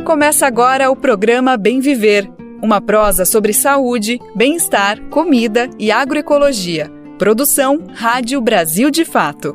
Começa agora o programa Bem Viver, uma prosa sobre saúde, bem-estar, comida e agroecologia. Produção Rádio Brasil de Fato.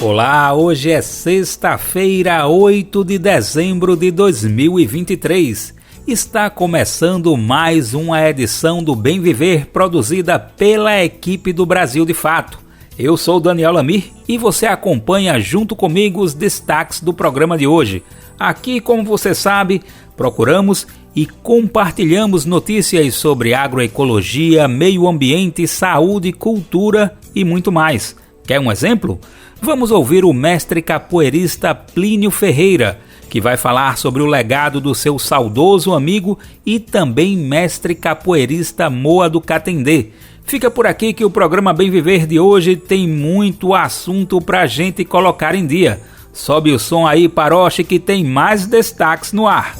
Olá, hoje é sexta-feira, 8 de dezembro de 2023. Está começando mais uma edição do Bem Viver, produzida pela equipe do Brasil de Fato. Eu sou Daniel Lamir e você acompanha junto comigo os destaques do programa de hoje. Aqui, como você sabe, procuramos e compartilhamos notícias sobre agroecologia, meio ambiente, saúde, cultura e muito mais. Quer um exemplo? Vamos ouvir o mestre capoeirista Plínio Ferreira, que vai falar sobre o legado do seu saudoso amigo e também mestre capoeirista Moa do Catendê. Fica por aqui que o programa Bem Viver de hoje tem muito assunto pra gente colocar em dia. Sobe o som aí, Paroche, que tem mais destaques no ar.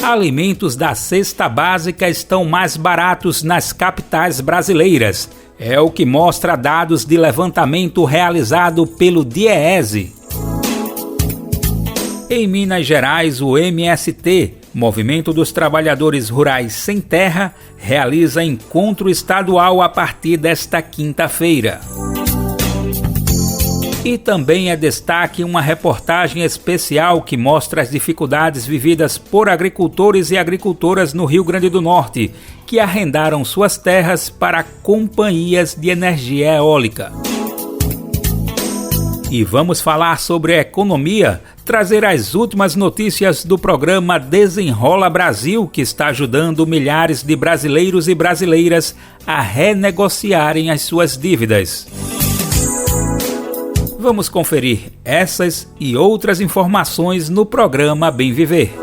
Alimentos da cesta básica estão mais baratos nas capitais brasileiras. É o que mostra dados de levantamento realizado pelo DIEESE. Em Minas Gerais, o MST, Movimento dos Trabalhadores Rurais Sem Terra, realiza encontro estadual a partir desta quinta-feira. E também é destaque uma reportagem especial que mostra as dificuldades vividas por agricultores e agricultoras no Rio Grande do Norte, que arrendaram suas terras para companhias de energia eólica. E vamos falar sobre a economia, trazer as últimas notícias do programa Desenrola Brasil, que está ajudando milhares de brasileiros e brasileiras a renegociarem as suas dívidas. Vamos conferir essas e outras informações no programa Bem Viver.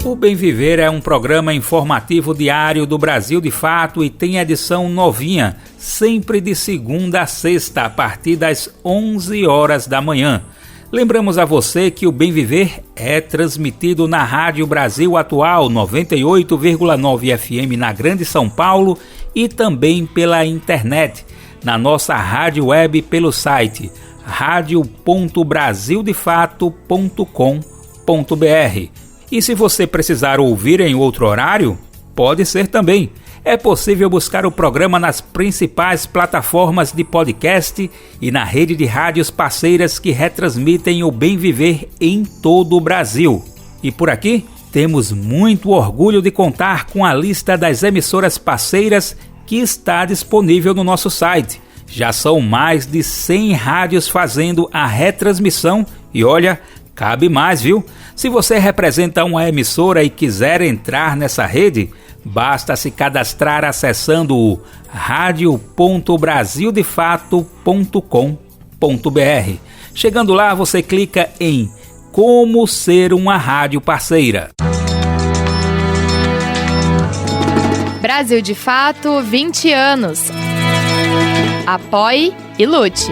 O Bem Viver é um programa informativo diário do Brasil de Fato e tem edição novinha, sempre de segunda a sexta, a partir das 11 horas da manhã. Lembramos a você que o Bem Viver é transmitido na Rádio Brasil Atual 98,9 FM na Grande São Paulo e também pela internet, na nossa rádio web pelo site radio.brasildefato.com.br. E se você precisar ouvir em outro horário, pode ser também. É possível buscar o programa nas principais plataformas de podcast e na rede de rádios parceiras que retransmitem o Bem Viver em todo o Brasil. E por aqui, temos muito orgulho de contar com a lista das emissoras parceiras que está disponível no nosso site. Já são mais de 100 rádios fazendo a retransmissão e olha, cabe mais, viu? Se você representa uma emissora e quiser entrar nessa rede, basta se cadastrar acessando o radio.brasildefato.com.br. Chegando lá, você clica em Como Ser uma Rádio Parceira. Brasil de Fato, 20 anos. Apoie e lute.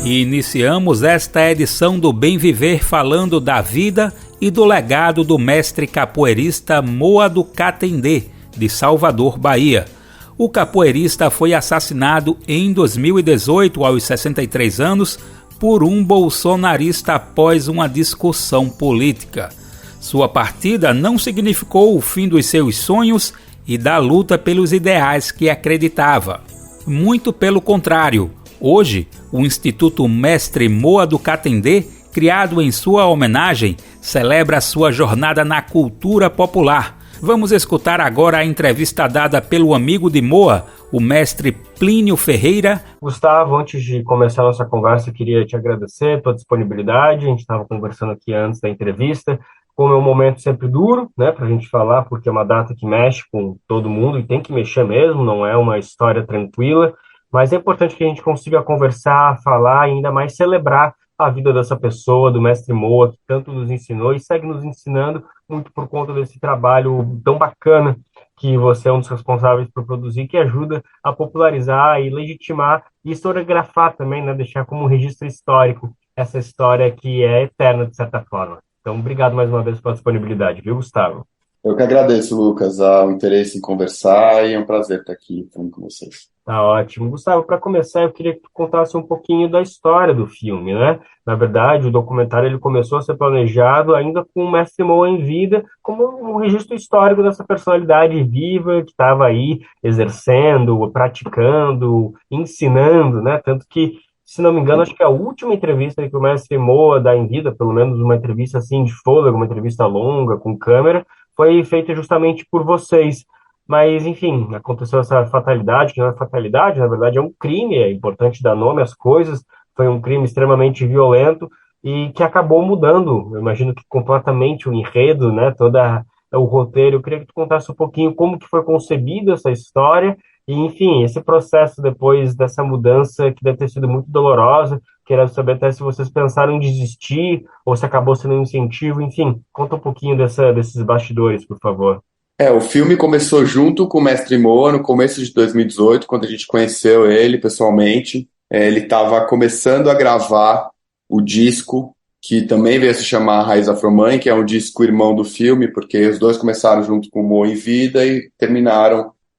E iniciamos esta edição do Bem Viver falando da vida e do legado do mestre capoeirista Moa do Catendê, de Salvador, Bahia. O capoeirista foi assassinado em 2018, aos 63 anos, por um bolsonarista após uma discussão política. Sua partida não significou o fim dos seus sonhos e da luta pelos ideais que acreditava. Muito pelo contrário. Hoje, o Instituto Mestre Moa do Catendê, criado em sua homenagem, celebra sua jornada na cultura popular. Vamos escutar agora a entrevista dada pelo amigo de Moa, o mestre Plínio Ferreira. Gustavo, antes de começar a nossa conversa, eu queria te agradecer pela disponibilidade. A gente estava conversando aqui antes da entrevista. Como é um momento sempre duro, né, para a gente falar, porque é uma data que mexe com todo mundo e tem que mexer mesmo, não é uma história tranquila. Mas é importante que a gente consiga conversar, falar e ainda mais celebrar a vida dessa pessoa, do mestre Moa, que tanto nos ensinou e segue nos ensinando muito por conta desse trabalho tão bacana que você é um dos responsáveis por produzir, que ajuda a popularizar e legitimar e historiografar também, né, deixar como um registro histórico essa história que é eterna, de certa forma. Então, obrigado mais uma vez pela disponibilidade, viu, Gustavo? Eu que agradeço, Lucas, o interesse em conversar e é um prazer estar aqui falando com vocês. Tá ótimo. Gustavo, para começar, eu queria que tu contasse um pouquinho da história do filme, né? Na verdade, o documentário ele começou a ser planejado ainda com o Mestre Moa em vida, como um registro histórico dessa personalidade viva que estava aí exercendo, praticando, ensinando, né? Tanto que, se não me engano, acho que a última entrevista que o Mestre Moa dá em vida, pelo menos uma entrevista assim de fôlego, uma entrevista longa, com câmera, foi feita justamente por vocês. Mas, enfim, aconteceu essa fatalidade, que não é fatalidade, na verdade é um crime, é importante dar nome às coisas, foi um crime extremamente violento e que acabou mudando, eu imagino que completamente o enredo, né, toda o roteiro. Eu queria que tu contasse um pouquinho como que foi concebida essa história e, enfim, esse processo depois dessa mudança que deve ter sido muito dolorosa. Quero saber até se vocês pensaram em desistir ou se acabou sendo um incentivo, enfim, conta um pouquinho desses bastidores, por favor. O filme começou junto com o Mestre Moa no começo de 2018, quando a gente conheceu ele pessoalmente. Ele estava começando a gravar o disco, que também veio a se chamar Raiz Afro-Mãe, que é um disco irmão do filme, porque os dois começaram junto com o Moa em vida e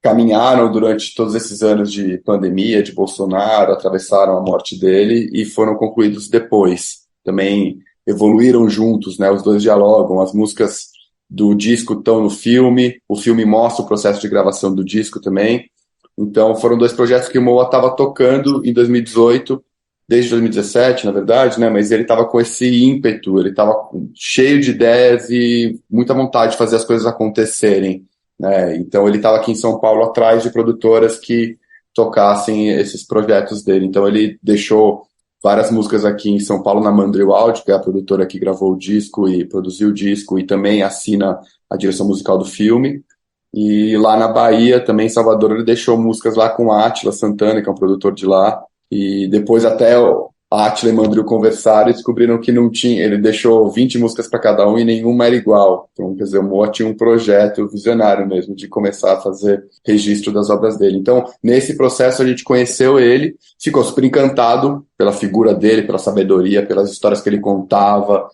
caminharam durante todos esses anos de pandemia, de Bolsonaro, atravessaram a morte dele e foram concluídos depois. Também evoluíram juntos, né? Os dois dialogam, as músicas do disco estão no filme, o filme mostra o processo de gravação do disco também. Então foram dois projetos que o Moa estava tocando em 2018, desde 2017, na verdade, né? Mas ele estava com esse ímpeto, ele estava cheio de ideias e muita vontade de fazer as coisas acontecerem, né? Então ele estava aqui em São Paulo atrás de produtoras que tocassem esses projetos dele. Então ele deixou várias músicas aqui em São Paulo na Mandrill Audio, que é a produtora que gravou o disco e produziu o disco e também assina a direção musical do filme. E lá na Bahia, também em Salvador, ele deixou músicas lá com a Átila Santana, que é um produtor de lá. E depois até a Átila e Mandrill conversaram e descobriram que não tinha. Ele deixou 20 músicas para cada um e nenhuma era igual. Então, quer dizer, o Moa tinha um projeto visionário mesmo de começar a fazer registro das obras dele. Então, nesse processo, a gente conheceu ele, ficou super encantado pela figura dele, pela sabedoria, pelas histórias que ele contava,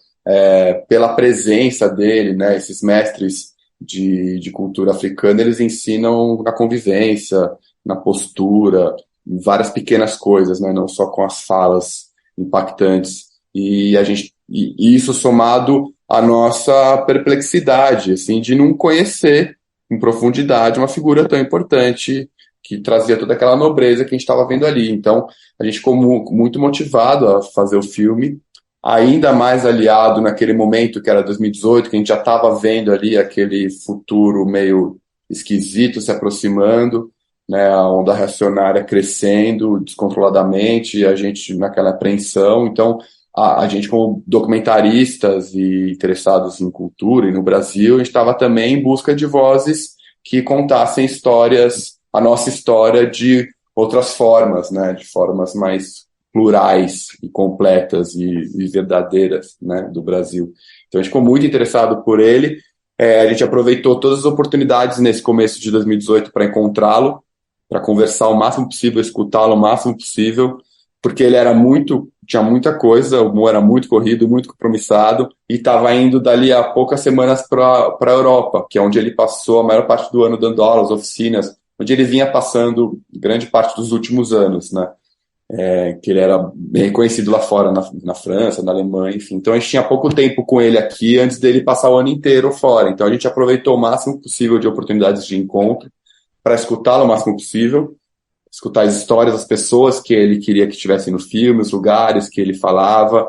pela presença dele, né? Esses mestres de cultura africana, eles ensinam na convivência, na postura, em várias pequenas coisas, né? Não só com as falas impactantes. E isso somado à nossa perplexidade, assim, de não conhecer em profundidade uma figura tão importante que trazia toda aquela nobreza que a gente estava vendo ali. Então, a gente ficou muito motivado a fazer o filme, ainda mais aliado naquele momento que era 2018, que a gente já estava vendo ali aquele futuro meio esquisito se aproximando, né, a onda reacionária crescendo descontroladamente, e a gente naquela apreensão. Então, a gente, como documentaristas e interessados em cultura e no Brasil, a gente estava também em busca de vozes que contassem histórias, a nossa história de outras formas, né, de formas mais plurais e completas e verdadeiras, né, do Brasil. Então, a gente ficou muito interessado por ele. A gente aproveitou todas as oportunidades nesse começo de 2018 para encontrá-lo, para conversar o máximo possível, escutá-lo o máximo possível, porque ele tinha muita coisa, o Moa era muito corrido, muito compromissado, e estava indo dali a poucas semanas para a Europa, que é onde ele passou a maior parte do ano dando aulas, oficinas, onde ele vinha passando grande parte dos últimos anos, né? Que ele era bem reconhecido lá fora, na França, na Alemanha, enfim. Então a gente tinha pouco tempo com ele aqui antes dele passar o ano inteiro fora. Então a gente aproveitou o máximo possível de oportunidades de encontro para escutá-lo o máximo possível, escutar as histórias das pessoas que ele queria que estivessem no filme, os lugares que ele falava,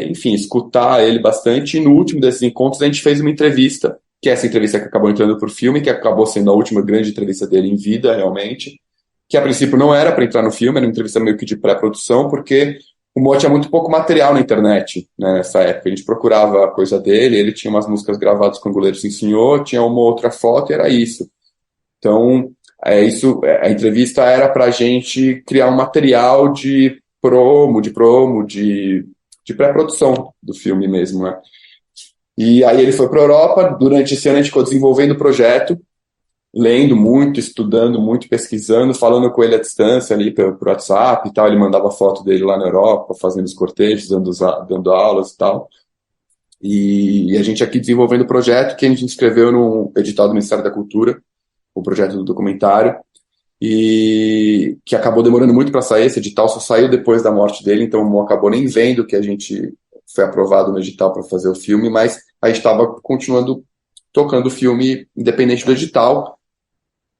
enfim, escutar ele bastante. E no último desses encontros a gente fez uma entrevista, que é essa entrevista que acabou entrando por filme, que acabou sendo a última grande entrevista dele em vida, realmente, que a princípio não era para entrar no filme, era uma entrevista meio que de pré-produção, porque o Moa tinha muito pouco material na internet, né, nessa época. A gente procurava a coisa dele, ele tinha umas músicas gravadas com o Goleiro Sim Senhor, tinha uma outra foto e era isso. Então, a entrevista era para a gente criar um material de pré-produção do filme mesmo, né? E aí ele foi para a Europa. Durante esse ano a gente ficou desenvolvendo o projeto, lendo muito, estudando muito, pesquisando, falando com ele à distância ali por WhatsApp e tal. Ele mandava foto dele lá na Europa, fazendo os cortejos, dando aulas e tal. E a gente aqui desenvolvendo o projeto que a gente inscreveu no edital do Ministério da Cultura, o projeto do documentário, e que acabou demorando muito para sair. Esse edital só saiu depois da morte dele, então não acabou nem vendo que a gente foi aprovado no edital para fazer o filme, mas a gente estava continuando tocando o filme independente do edital.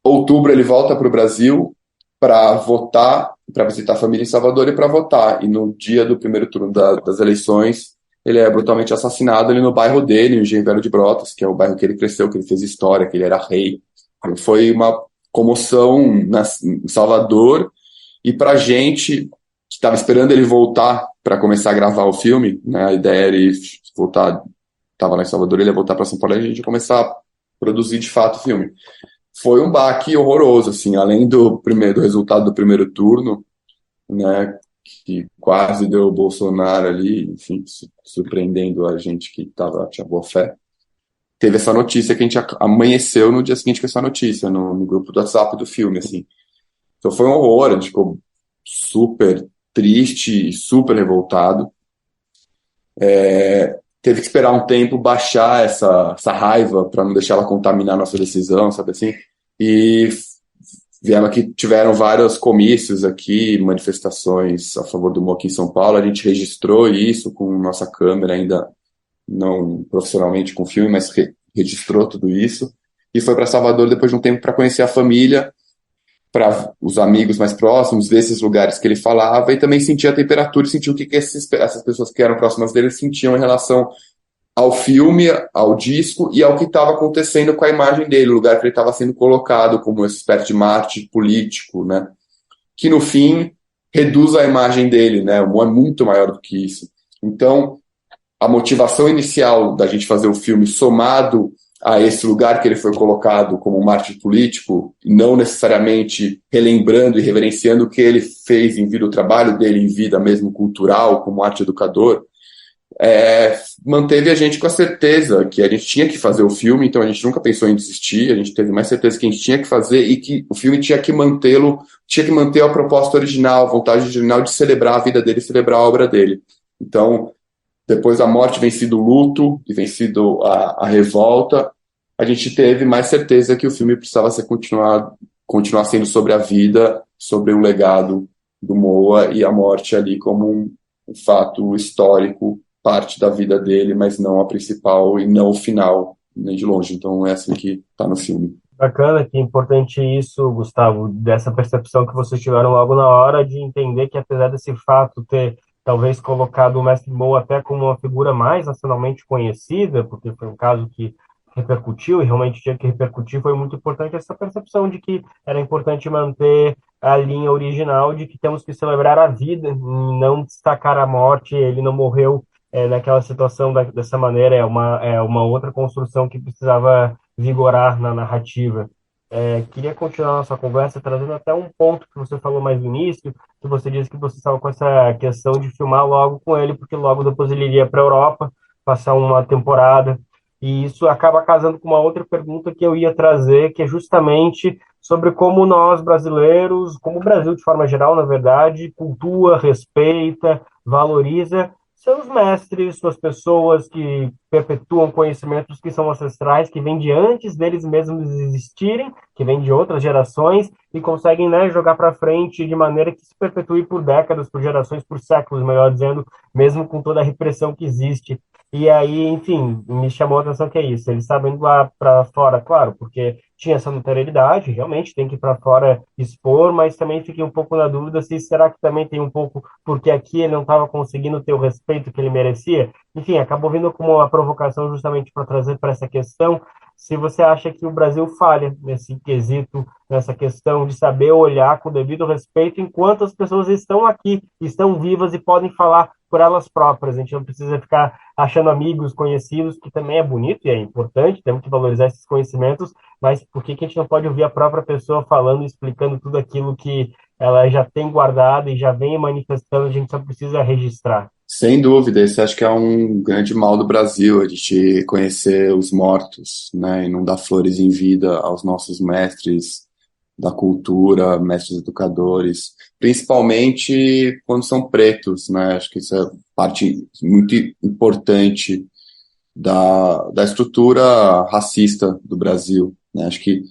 Outubro ele volta para o Brasil para votar, para visitar a família em Salvador e para votar. E no dia do primeiro turno das eleições, ele é brutalmente assassinado ali no bairro dele, no Engenho Velho de Brotas, que é o bairro que ele cresceu, que ele fez história, que ele era rei. Foi uma comoção em Salvador, e para a gente que estava esperando ele voltar para começar a gravar o filme, né, a ideia era ele voltar, estava lá em Salvador, ele ia voltar para São Paulo e a gente ia começar a produzir de fato o filme. Foi um baque horroroso, assim, além do resultado do primeiro turno, né, que quase deu o Bolsonaro ali, enfim, surpreendendo a gente que tinha boa fé. Teve essa notícia que a gente amanheceu no dia seguinte com essa notícia, no grupo do WhatsApp do filme, assim. Então foi um horror, a gente ficou super triste, super revoltado. Teve que esperar um tempo baixar essa raiva para não deixar ela contaminar a nossa decisão, sabe assim? E vieram aqui, tiveram vários comícios aqui, manifestações a favor do MOA aqui em São Paulo. A gente registrou isso com nossa câmera, ainda não profissionalmente com filme, mas registrou tudo isso. E foi para Salvador depois de um tempo para conhecer a família, para os amigos mais próximos, ver esses lugares que ele falava e também sentir a temperatura e sentir o que essas pessoas que eram próximas dele sentiam em relação ao filme, ao disco e ao que estava acontecendo com a imagem dele, o lugar que ele estava sendo colocado como essa espécie de mártir político, né? Que no fim reduz a imagem dele, né? O Mo é muito maior do que isso. Então, a motivação inicial da gente fazer o filme, somado a esse lugar que ele foi colocado como um mártir político, não necessariamente relembrando e reverenciando o que ele fez em vida, o trabalho dele em vida mesmo cultural, como arte educador, manteve a gente com a certeza que a gente tinha que fazer o filme. Então a gente nunca pensou em desistir, a gente teve mais certeza que a gente tinha que fazer e que o filme tinha que manter a proposta original, a vontade original de celebrar a vida dele, celebrar a obra dele. Então, depois da morte, vencido o luto e vencido a revolta, a gente teve mais certeza que o filme precisava continuar sendo sobre a vida, sobre o legado do Moa e a morte ali como um fato histórico, parte da vida dele, mas não a principal e não o final, nem de longe. Então é assim que está no filme. Bacana, que é importante isso, Gustavo, dessa percepção que vocês tiveram logo na hora de entender que, apesar desse fato ter talvez colocado o Mestre Moa até como uma figura mais nacionalmente conhecida, porque foi um caso que repercutiu e realmente tinha que repercutir, foi muito importante essa percepção de que era importante manter a linha original de que temos que celebrar a vida, não destacar a morte. Ele não morreu naquela situação dessa maneira, é uma outra construção que precisava vigorar na narrativa. Queria continuar a nossa conversa trazendo até um ponto que você falou mais no início, que você disse que você estava com essa questão de filmar logo com ele, porque logo depois ele iria para a Europa, passar uma temporada, e isso acaba casando com uma outra pergunta que eu ia trazer, que é justamente sobre como nós brasileiros, como o Brasil de forma geral, na verdade, cultua, respeita, valoriza seus mestres, suas pessoas que perpetuam conhecimentos que são ancestrais, que vêm de antes deles mesmos existirem, que vêm de outras gerações e conseguem, né, jogar para frente de maneira que se perpetue por décadas, por gerações, por séculos, melhor dizendo, mesmo com toda a repressão que existe. E aí, enfim, me chamou a atenção que é isso. Eles sabem lá para fora, claro, porque tinha essa notoriedade, realmente tem que ir para fora expor, mas também fiquei um pouco na dúvida se será que também tem um pouco porque aqui ele não estava conseguindo ter o respeito que ele merecia. Enfim, acabou vindo como uma provocação justamente para trazer para essa questão, se você acha que o Brasil falha nesse quesito, nessa questão de saber olhar com devido respeito enquanto as pessoas estão aqui, estão vivas e podem falar por elas próprias. A gente não precisa ficar achando amigos, conhecidos, que também é bonito e é importante, temos que valorizar esses conhecimentos, mas por que a gente não pode ouvir a própria pessoa falando e explicando tudo aquilo que ela já tem guardado e já vem manifestando, a gente só precisa registrar? Sem dúvida, esse acho que é um grande mal do Brasil, a gente conhecer os mortos, né, e não dar flores em vida aos nossos mestres da cultura, mestres educadores, principalmente quando são pretos, né, acho que isso é parte muito importante da estrutura racista do Brasil, né? Acho que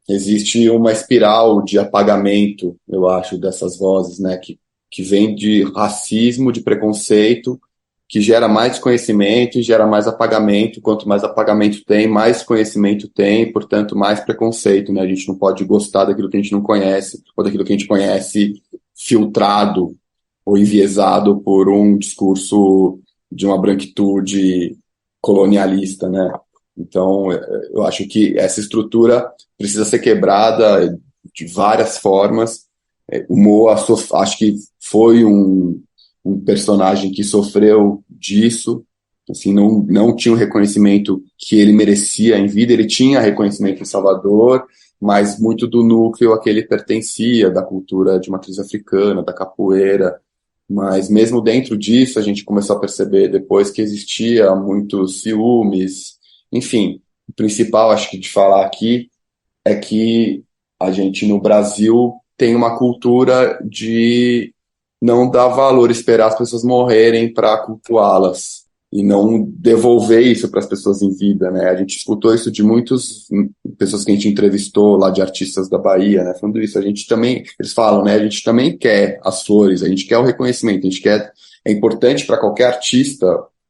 existe uma espiral de apagamento, eu acho, dessas vozes, né? Que vem de racismo, de preconceito, que gera mais desconhecimento e gera mais apagamento. Quanto mais apagamento tem, mais conhecimento tem, portanto, mais preconceito, né? A gente não pode gostar daquilo que a gente não conhece, ou daquilo que a gente conhece filtrado ou enviesado por um discurso de uma branquitude colonialista, né? Então, eu acho que essa estrutura precisa ser quebrada de várias formas. O Moa, acho que foi um personagem que sofreu disso, assim, não tinha o reconhecimento que ele merecia em vida. Ele tinha reconhecimento em Salvador, mas muito do núcleo a que ele pertencia, da cultura de matriz africana, da capoeira. Mas mesmo dentro disso, a gente começou a perceber depois que existia muitos ciúmes. Enfim, o principal, acho que de falar aqui, é que a gente no Brasil tem uma cultura de não dar valor, esperar as pessoas morrerem para cultuá-las e não devolver isso para as pessoas em vida, né? A gente escutou isso de muitas pessoas que a gente entrevistou lá, de artistas da Bahia, né? Falando isso, a gente também, eles falam, né? A gente também quer as flores, a gente quer o reconhecimento, a gente quer, é importante para qualquer artista,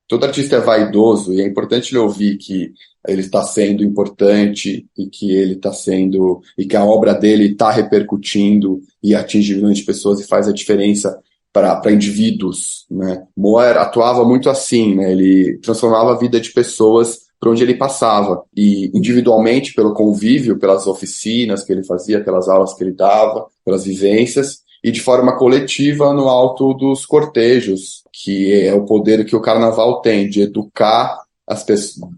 todo artista é vaidoso e é importante ele ouvir que ele está sendo importante e que ele está sendo, e que a obra dele está repercutindo e atinge milhões de pessoas e faz a diferença para indivíduos, né? Moa atuava muito assim, né? Ele transformava a vida de pessoas por onde ele passava, e individualmente pelo convívio, pelas oficinas que ele fazia, pelas aulas que ele dava, pelas vivências, e de forma coletiva no alto dos cortejos, que é o poder que o carnaval tem de educar as pessoas,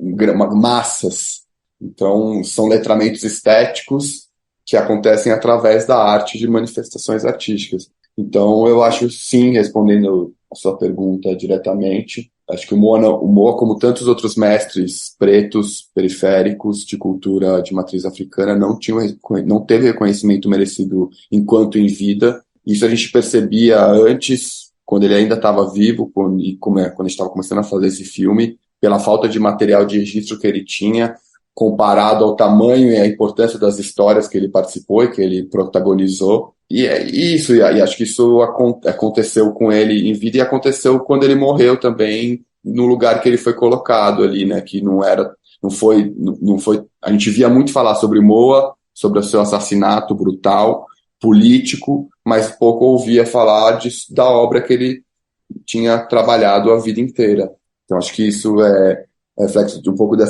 massas. Então, são letramentos estéticos que acontecem através da arte, de manifestações artísticas. Então, eu acho, sim, respondendo a sua pergunta diretamente, acho que o Moa, como tantos outros mestres pretos, periféricos, de cultura de matriz africana, não teve reconhecimento merecido enquanto em vida. Isso a gente percebia antes, quando ele ainda estava vivo, quando a gente estava começando a fazer esse filme, pela falta de material de registro que ele tinha, comparado ao tamanho e à importância das histórias que ele participou e que ele protagonizou. E é isso, e acho que isso aconteceu com ele em vida e aconteceu quando ele morreu também, no lugar que ele foi colocado ali, né, que não foi, a gente via muito falar sobre Moa, sobre o seu assassinato brutal, político, mas pouco ouvia falar da obra que ele tinha trabalhado a vida inteira. Então acho que isso é reflexo de um pouco de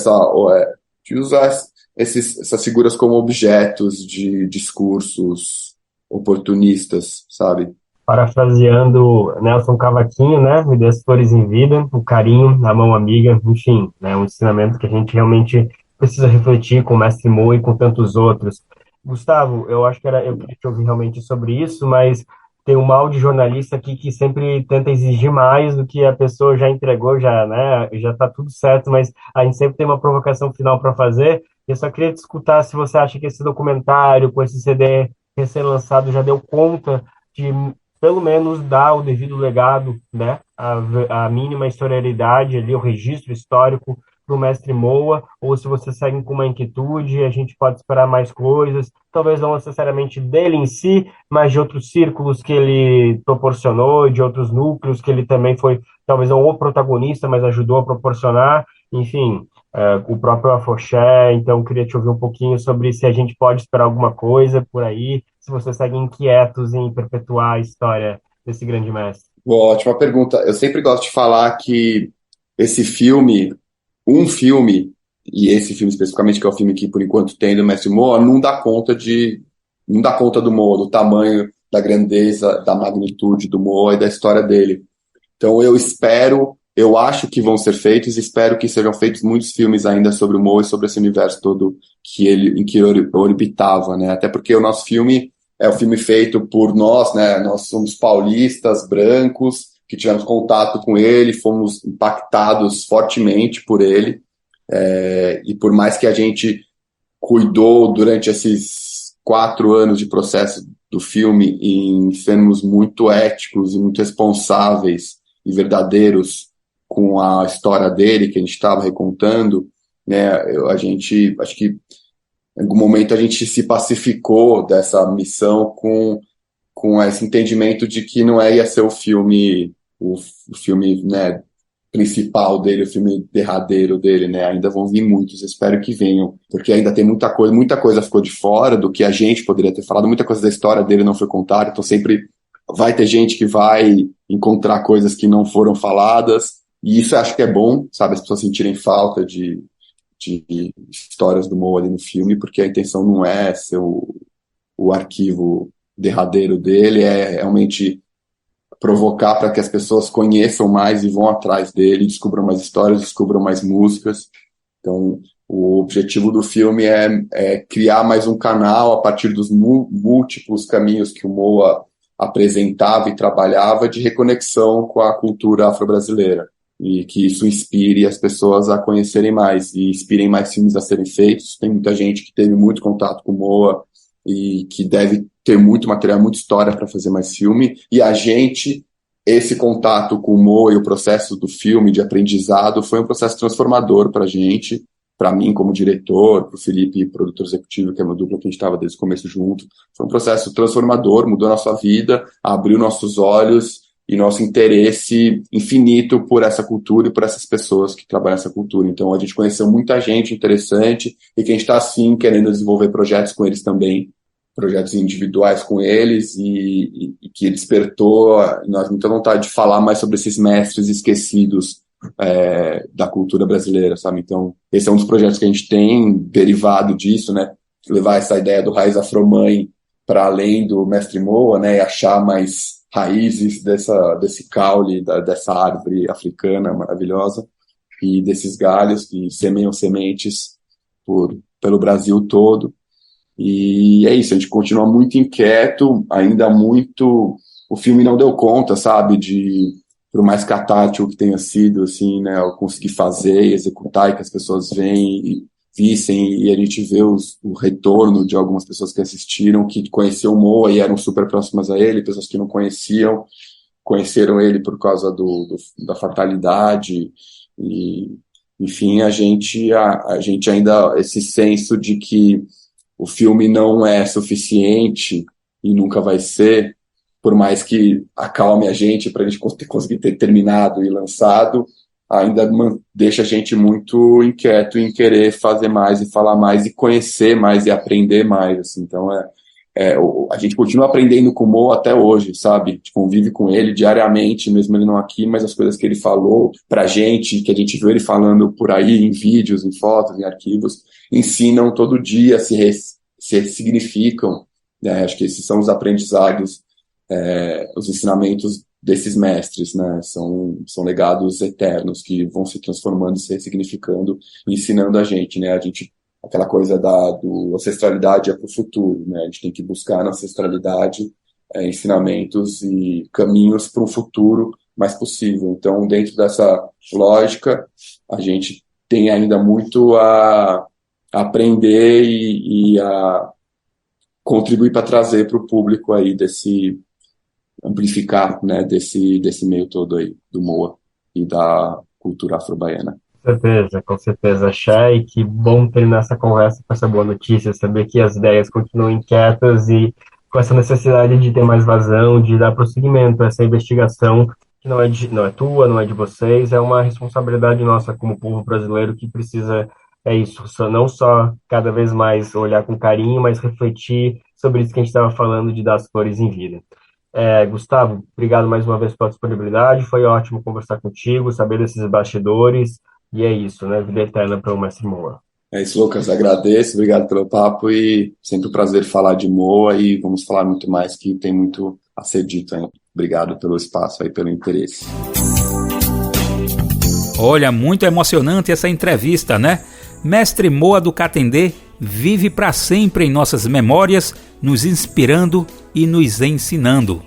usar essas figuras como objetos de discursos oportunistas, sabe? Parafraseando Nelson Cavaquinho, né? Me dê as flores em vida, o carinho na mão amiga, enfim, né? Um ensinamento que a gente realmente precisa refletir com o Mestre Moa e com tantos outros. Gustavo, eu acho que eu queria te ouvir realmente sobre isso, mas tem um mal de jornalista aqui que sempre tenta exigir mais do que a pessoa já entregou, já, né? Já tá tudo certo, mas a gente sempre tem uma provocação final para fazer. Eu só queria te escutar se você acha que esse documentário, com esse CD recém-lançado, já deu conta de, pelo menos, dar o devido legado, né? A mínima historialidade ali, o registro histórico para o Mestre Moa, ou se você segue com uma inquietude, a gente pode esperar mais coisas, talvez não necessariamente dele em si, mas de outros círculos que ele proporcionou, de outros núcleos que ele também foi, talvez não o protagonista, mas ajudou a proporcionar, enfim, o próprio Afoxé. Então queria te ouvir um pouquinho sobre se a gente pode esperar alguma coisa por aí, se vocês seguem inquietos em perpetuar a história desse grande mestre. Boa, ótima pergunta. Eu sempre gosto de falar que esse filme, e esse filme especificamente, que é o filme que por enquanto tem do Mestre Moa, não dá conta do Moa, do tamanho, da grandeza, da magnitude do Moa e da história dele. Então eu acho que vão ser feitos, espero que sejam feitos muitos filmes ainda sobre o Moa e sobre esse universo todo em que ele orbitava, né? Até porque o nosso filme é um filme feito por nós, né? Nós somos paulistas, brancos, que tivemos contato com ele, fomos impactados fortemente por ele, e por mais que a gente cuidou durante esses 4 anos de processo do filme em sermos muito éticos e muito responsáveis e verdadeiros com a história dele, que a gente estava recontando, né, acho que em algum momento a gente se pacificou dessa missão com esse entendimento de que não ia ser o filme, né, principal dele, o filme derradeiro dele, né? Ainda vão vir muitos, espero que venham, porque ainda tem muita coisa ficou de fora do que a gente poderia ter falado, muita coisa da história dele não foi contada, então sempre vai ter gente que vai encontrar coisas que não foram faladas, e isso eu acho que é bom, sabe, as pessoas sentirem falta de histórias do Moa ali no filme, porque a intenção não é ser o arquivo derradeiro dele, é realmente provocar para que as pessoas conheçam mais e vão atrás dele, descubram mais histórias, descubram mais músicas. Então, o objetivo do filme é criar mais um canal a partir dos múltiplos caminhos que o Moa apresentava e trabalhava de reconexão com a cultura afro-brasileira, e que isso inspire as pessoas a conhecerem mais e inspirem mais filmes a serem feitos. Tem muita gente que teve muito contato com o Moa e que deve ter muito material, muita história para fazer mais filme, e esse contato com o Moa e o processo do filme de aprendizado foi um processo transformador para a gente, para mim como diretor, para o Felipe, produtor executivo, que é meu dupla, que a gente estava desde o começo junto. Foi um processo transformador, mudou a nossa vida, abriu nossos olhos e nosso interesse infinito por essa cultura e por essas pessoas que trabalham essa cultura. Então a gente conheceu muita gente interessante e que a gente está, sim, querendo desenvolver projetos com eles também, projetos individuais com eles, e que despertou nós muita vontade de falar mais sobre esses mestres esquecidos da cultura brasileira, sabe? Então esse é um dos projetos que a gente tem derivado disso, né? Levar essa ideia do Raiz Afromãe para além do Mestre Moa, né? E achar mais raízes desse caule, dessa árvore africana maravilhosa, e desses galhos que semeiam sementes pelo Brasil todo. E é isso, a gente continua muito inquieto, ainda muito... O filme não deu conta, sabe, por mais catártico que tenha sido, assim, né, eu consegui fazer e executar, e que as pessoas vissem, e a gente vê o retorno de algumas pessoas que assistiram, que conheciam o Moa e eram super próximas a ele, pessoas que não conheciam, conheceram ele por causa da fatalidade, e, enfim, a gente ainda, esse senso de que o filme não é suficiente e nunca vai ser, por mais que acalme a gente para a gente conseguir ter terminado e lançado, ainda deixa a gente muito inquieto em querer fazer mais e falar mais e conhecer mais e aprender mais, assim. Então a gente continua aprendendo com o Mo até hoje, sabe? A gente convive com ele diariamente, mesmo ele não aqui, mas as coisas que ele falou pra gente, que a gente viu ele falando por aí em vídeos, em fotos, em arquivos, ensinam todo dia, se ressignificam, né? Acho que esses são os aprendizados, os ensinamentos desses mestres, né? São legados eternos que vão se transformando, se ressignificando e ensinando a gente, né? Aquela coisa do ancestralidade para o futuro, né? A gente tem que buscar na ancestralidade ensinamentos e caminhos para um futuro mais possível. Então, dentro dessa lógica, a gente tem ainda muito a aprender e a contribuir para trazer para o público aí amplificar, né, desse meio todo aí do Moa e da cultura afro-baiana. Com certeza, Chay, e que bom terminar essa conversa com essa boa notícia, saber que as ideias continuam inquietas e com essa necessidade de ter mais vazão, de dar prosseguimento a essa investigação que não é tua, não é de vocês, é uma responsabilidade nossa como povo brasileiro que precisa, não só cada vez mais olhar com carinho, mas refletir sobre isso que a gente estava falando de dar as flores em vida. Gustavo, obrigado mais uma vez pela disponibilidade, foi ótimo conversar contigo, saber desses bastidores, e é isso, né? Vida eterna para o Mestre Moa. É isso, Lucas, agradeço, obrigado pelo papo e sempre um prazer falar de Moa e vamos falar muito mais, que tem muito a ser dito ainda. Obrigado pelo espaço aí, pelo interesse. Olha, muito emocionante essa entrevista, né? Mestre Moa do Catendê vive para sempre em nossas memórias, nos inspirando e nos ensinando.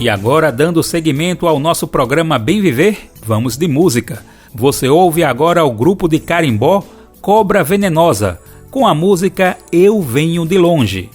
E agora, dando seguimento ao nosso programa Bem Viver, vamos de música. Você ouve agora o grupo de carimbó Cobra Venenosa, com a música Eu Venho de Longe.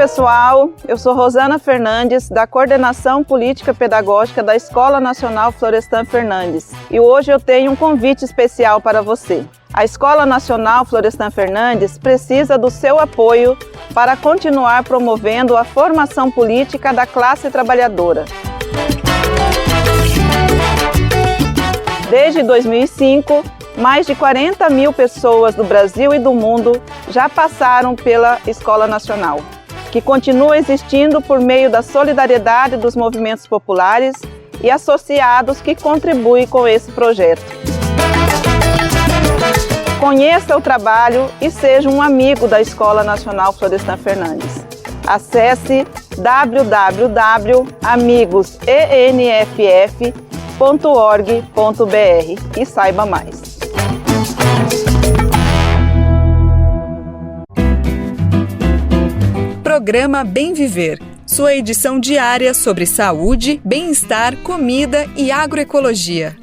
pessoal, eu sou Rosana Fernandes, da Coordenação Política Pedagógica da Escola Nacional Florestan Fernandes. E hoje eu tenho um convite especial para você. A Escola Nacional Florestan Fernandes precisa do seu apoio para continuar promovendo a formação política da classe trabalhadora. Desde 2005, mais de 40 mil pessoas do Brasil e do mundo já passaram pela Escola Nacional, que continua existindo por meio da solidariedade dos movimentos populares e associados que contribuem com esse projeto. Conheça o trabalho e seja um amigo da Escola Nacional Florestan Fernandes. Acesse www.amigosenff.org.br e saiba mais. Programa Bem Viver, sua edição diária sobre saúde, bem-estar, comida e agroecologia.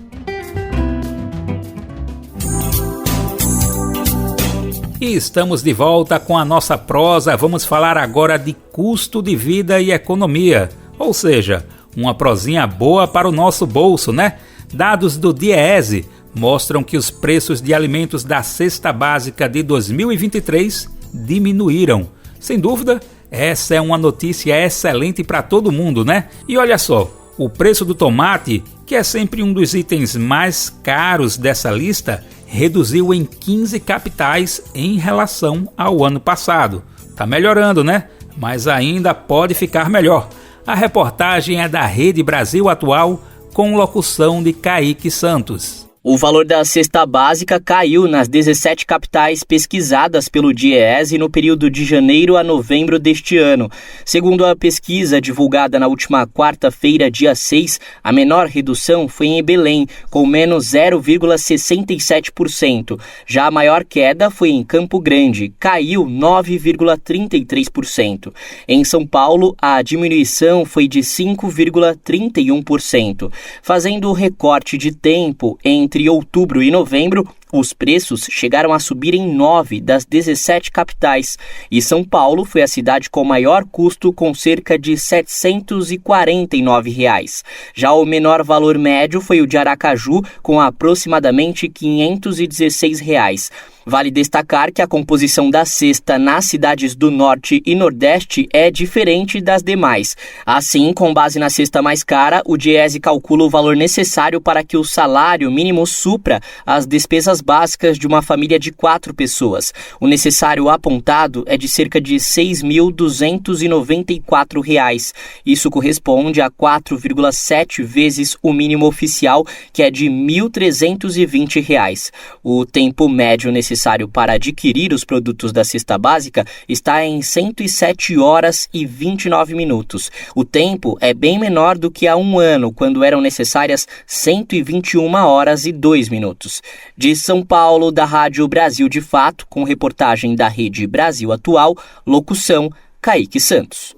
E estamos de volta com a nossa prosa. Vamos falar agora de custo de vida e economia, ou seja, uma prosinha boa para o nosso bolso, né? Dados do DIEESE mostram que os preços de alimentos da cesta básica de 2023 diminuíram. Sem dúvida, essa é uma notícia excelente para todo mundo, né? E olha só, o preço do tomate, que é sempre um dos itens mais caros dessa lista, reduziu em 15 capitais em relação ao ano passado. Tá melhorando, né? Mas ainda pode ficar melhor. A reportagem é da Rede Brasil Atual, com locução de Kaique Santos. O valor da cesta básica caiu nas 17 capitais pesquisadas pelo DIEESE no período de janeiro a novembro deste ano. Segundo a pesquisa divulgada na última quarta-feira, dia 6, a menor redução foi em Belém, com menos 0,67%. Já a maior queda foi em Campo Grande, caiu 9,33%. Em São Paulo, a diminuição foi de 5,31%. Fazendo o recorte de tempo entre outubro e novembro, os preços chegaram a subir em 9 das 17 capitais, e São Paulo foi a cidade com maior custo, com cerca de R$ 749. Já o menor valor médio foi o de Aracaju, com aproximadamente R$ 516. Vale destacar que a composição da cesta nas cidades do Norte e Nordeste é diferente das demais. Assim, com base na cesta mais cara, o DIEESE calcula o valor necessário para que o salário mínimo supra as despesas básicas de uma família de 4 pessoas. O necessário apontado é de cerca de R$ 6.294. Isso corresponde a 4,7 vezes o mínimo oficial, que é de R$ 1.320. O tempo médio necessário para adquirir os produtos da cesta básica está em 107 horas e 29 minutos. O tempo é bem menor do que há um ano, quando eram necessárias 121 horas e 2 minutos. De São Paulo, da Rádio Brasil de Fato, com reportagem da Rede Brasil Atual, locução Kaique Santos.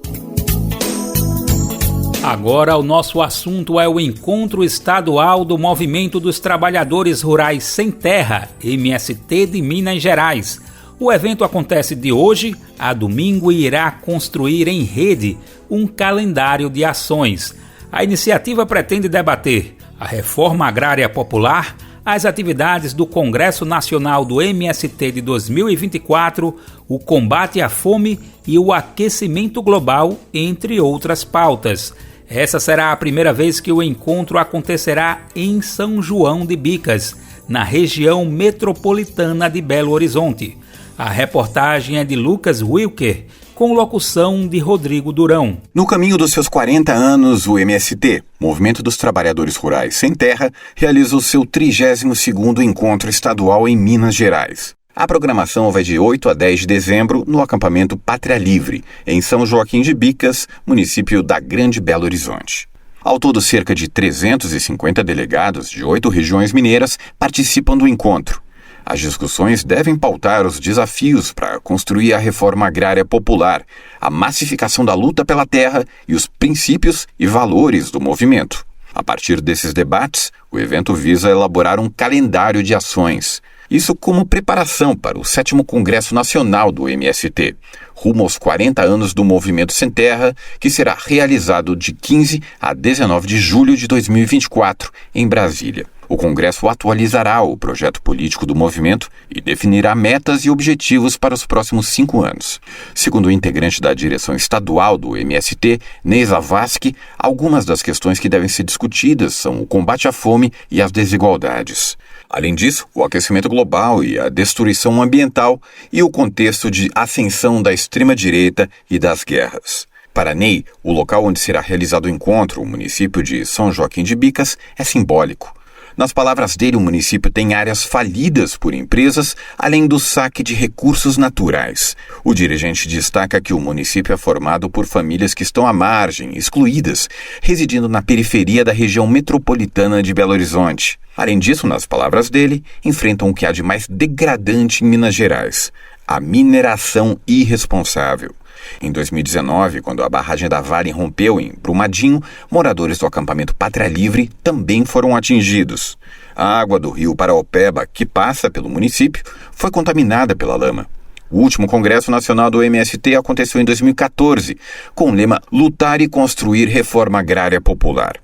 Agora o nosso assunto é o Encontro Estadual do Movimento dos Trabalhadores Rurais Sem Terra, MST de Minas Gerais. O evento acontece de hoje a domingo e irá construir em rede um calendário de ações. A iniciativa pretende debater a reforma agrária popular, as atividades do Congresso Nacional do MST de 2024, o combate à fome e o aquecimento global, entre outras pautas. Essa será a primeira vez que o encontro acontecerá em São João de Bicas, na região metropolitana de Belo Horizonte. A reportagem é de Lucas Wilker, com locução de Rodrigo Durão. No caminho dos seus 40 anos, o MST, Movimento dos Trabalhadores Rurais Sem Terra, realiza o seu 32º encontro estadual em Minas Gerais. A programação vai de 8 a 10 de dezembro no acampamento Pátria Livre, em São Joaquim de Bicas, município da Grande Belo Horizonte. Ao todo, cerca de 350 delegados de 8 regiões mineiras participam do encontro. As discussões devem pautar os desafios para construir a reforma agrária popular, a massificação da luta pela terra e os princípios e valores do movimento. A partir desses debates, o evento visa elaborar um calendário de ações. Isso como preparação para o 7º Congresso Nacional do MST. rumo aos 40 anos do Movimento Sem Terra, que será realizado de 15 a 19 de julho de 2024, em Brasília. O Congresso atualizará o projeto político do movimento e definirá metas e objetivos para os próximos 5 anos. Segundo o integrante da direção estadual do MST, Ney Zavascki, algumas das questões que devem ser discutidas são o combate à fome e às desigualdades. Além disso, o aquecimento global e a destruição ambiental e o contexto de ascensão da extrema-direita e das guerras. Para Ney, o local onde será realizado o encontro, o município de São Joaquim de Bicas, é simbólico. Nas palavras dele, o município tem áreas falidas por empresas, além do saque de recursos naturais. O dirigente destaca que o município é formado por famílias que estão à margem, excluídas, residindo na periferia da região metropolitana de Belo Horizonte. Além disso, nas palavras dele, enfrentam o que há de mais degradante em Minas Gerais: a mineração irresponsável. Em 2019, quando a barragem da Vale rompeu em Brumadinho, moradores do acampamento Pátria Livre também foram atingidos. A água do rio Paraopeba, que passa pelo município, foi contaminada pela lama. O último Congresso Nacional do MST aconteceu em 2014, com o lema Lutar e Construir Reforma Agrária Popular.